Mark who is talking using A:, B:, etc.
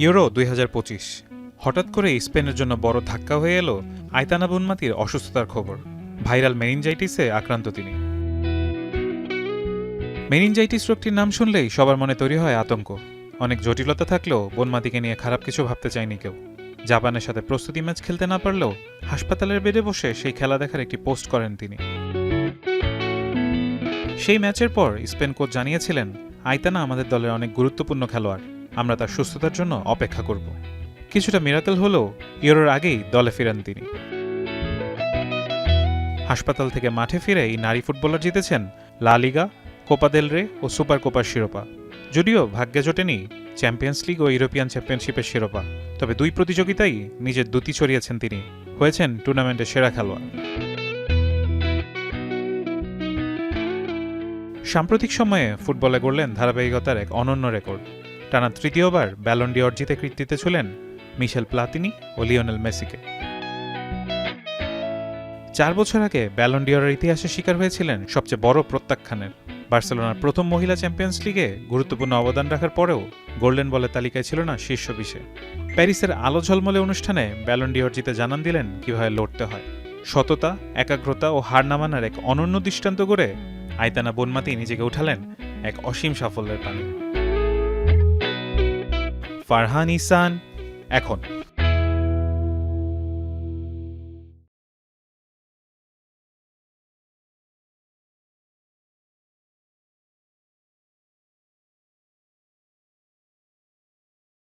A: Euro ২০২৫ হঠাৎ করে স্পেনের জন্য বড় ধাক্কা হয়ে এলো আইতানা বুনমাতির অসুস্থতার খবর। ভাইরাল মেনিনজাইটিসে আক্রান্ত তিনি। মেনিনজাইটিস রোগটির নাম শুনলেই সবার মনে তৈরি হয় আতঙ্ক। অনেক জটিলতা থাকলেও বনমাতিকে নিয়ে খারাপ কিছু ভাবতে চায়নি কেউ। জাপানের সাথে প্রস্তুতি ম্যাচ খেলতে না পারলেও হাসপাতালের বেডে বসে সেই খেলা দেখার একটি পোস্ট করেন তিনি। সেই ম্যাচের পর স্পেন কোচ জানিয়েছিলেন, আইতানা আমাদের দলের অনেক গুরুত্বপূর্ণ খেলোয়াড়, আমরা তার সুস্থতার জন্য অপেক্ষা করব। কিছুটা মিরাকেল হলেও ইউরোর আগেই দলে ফিরেন তিনি। হাসপাতাল থেকে মাঠে ফিরে এই নারী ফুটবলার জিতেছেন লা লিগা, কোপা দেল রে ও সুপার কোপার শিরোপা। যদিও ভাগ্যে জোটেনি চ্যাম্পিয়ন্স লিগ ও ইউরোপিয়ান চ্যাম্পিয়নশিপের শিরোপা, তবে দুই প্রতিযোগিতায় নিজের দ্যুতি ছড়িয়েছেন তিনি, হয়েছেন টুর্নামেন্টের সেরা খেলোয়াড়। সাম্প্রতিক সময়ে ফুটবলে গড়লেন ধারাবাহিকতার এক অনন্য রেকর্ড। টানা তৃতীয়বার ব্যালন ডি অর জিতে কৃতিত্বে ছিলেন মিশেল প্লাতিনি ও লিওনেল মেসিকে। 4 বছর আগে ব্যালন ডি অরের ইতিহাসে শিকার হয়েছিলেন সবচেয়ে বড় প্রত্যাখ্যানের। বার্সেলোনার প্রথম মহিলা চ্যাম্পিয়ন্স লিগে গুরুত্বপূর্ণ অবদান রাখার পরেও গোল্ডেন বলের তালিকায় ছিল না শীর্ষ 20-এ। প্যারিসের আলো ঝলমলে অনুষ্ঠানে ব্যালন ডি অর জিতে জানান দিলেন কিভাবে লড়তে হয়। সততা, একাগ্রতা ও হার না মানার এক অনন্য দৃষ্টান্ত করে আইতানা বুনমাতি নিজেকে উঠালেন এক অসীম সাফল্যের পানে। ফারহান ইহসান এখন।